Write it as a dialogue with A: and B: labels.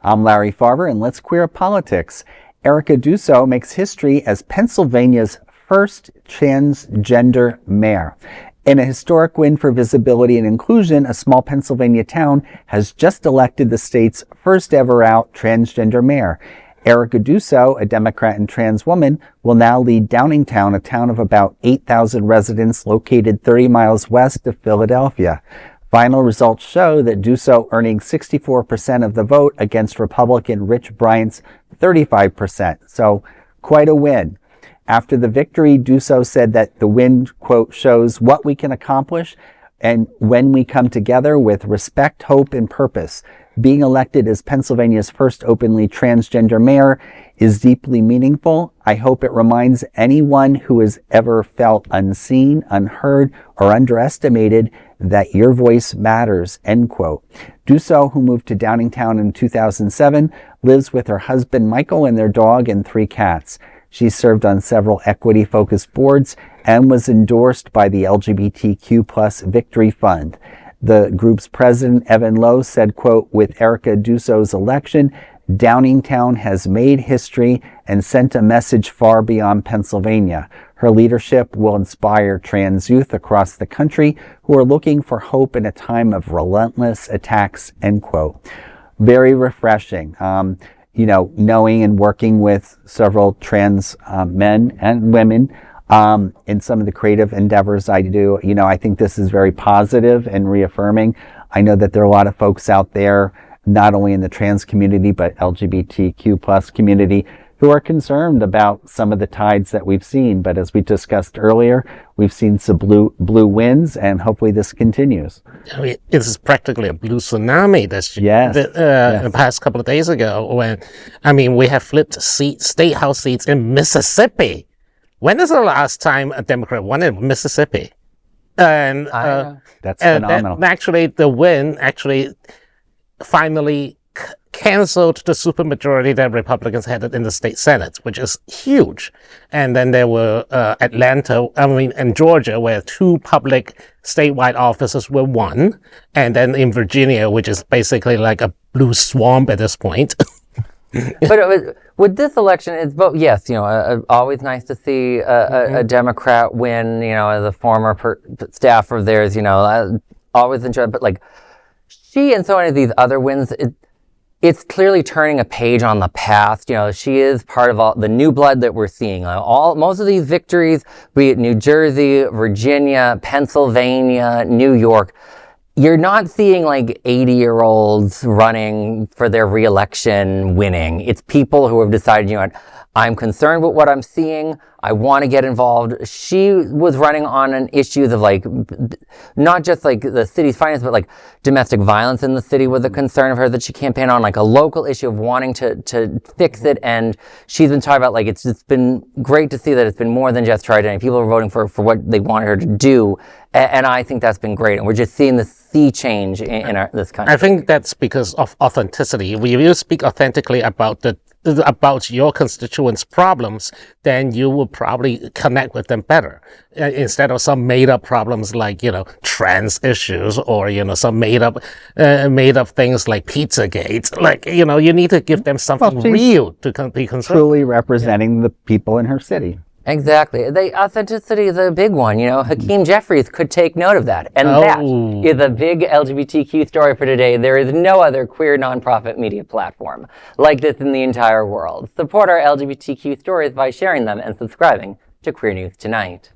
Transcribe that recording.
A: I'm Larry Farber, and let's queer politics. Erica Deuso makes history as Pennsylvania's first transgender mayor. In a historic win for visibility and inclusion, a small Pennsylvania town has just elected the state's first ever out transgender mayor. Erica Deuso, a Democrat and trans woman, will now lead Downingtown, a town of about 8,000 residents located 30 miles west of Philadelphia. Final results show that Deuso earning 64% of the vote against Republican Rich Bryant's 35%. So quite a win. After the victory, Deuso said that the win, quote, shows what we can accomplish and when we come together with respect, hope, and purpose. Being elected as Pennsylvania's first openly transgender mayor is deeply meaningful. I hope it reminds anyone who has ever felt unseen, unheard, or underestimated that your voice matters, end quote. Deuso, who moved to Downingtown in 2007, lives with her husband Michael and their dog and 3 cats. She served on several equity-focused boards and was endorsed by the LGBTQ Victory Fund. The group's president, Evan Lowe, said, quote, with Erica Deuso's election, Downingtown has made history and sent a message far beyond Pennsylvania. Her leadership will inspire trans youth across the country who are looking for hope in a time of relentless attacks, end quote. Very refreshing. Knowing and working with several trans men and women in some of the creative endeavors I do, I think this is very positive and reaffirming. I know that there are a lot of folks out there, not only in the trans community, but LGBTQ+ community, who are concerned about some of the tides that we've seen. But as we discussed earlier, we've seen some blue winds, and hopefully this continues.
B: I mean, it's practically a blue tsunami the past couple of days ago when, we have flipped state house seats in Mississippi. When is the last time a Democrat won in Mississippi? And
A: that's phenomenal.
B: The win finally canceled the supermajority that Republicans had in the state Senate, which is huge. And then there were Atlanta, and Georgia, where 2 public statewide offices were won. And then in Virginia, which is basically like a blue swamp at this point.
C: But with this election, it's both. Yes, always nice to see a Democrat win. As a former staffer of theirs, always enjoy. But she and so many of these other wins, it's clearly turning a page on the past. She is part of all the new blood that we're seeing. Most of these victories, be it New Jersey, Virginia, Pennsylvania, New York. You're not seeing 80-year-olds running for their re-election winning. It's people who have decided, I'm concerned with what I'm seeing. I want to get involved. She was running on an issues of not just the city's finance, but domestic violence in the city was a concern of her that she campaigned on, a local issue of wanting to fix it. And she's been talking about it's just been great to see that it's been more than just her identity. People are voting for what they want her to do. And I think that's been great. And we're just seeing the sea change in this country.
B: I think that's because of authenticity. If you speak authentically about your constituents' problems, then you will probably connect with them better instead of some made-up problems like trans issues or some made-up things like Pizzagate. You need to give them something real to be concerned.
A: Truly representing the people in her city.
C: Exactly. The authenticity is a big one. Hakeem Jeffries could take note of that. And that is a big LGBTQ story for today. There is no other queer nonprofit media platform like this in the entire world. Support our LGBTQ stories by sharing them and subscribing to Queer News Tonight.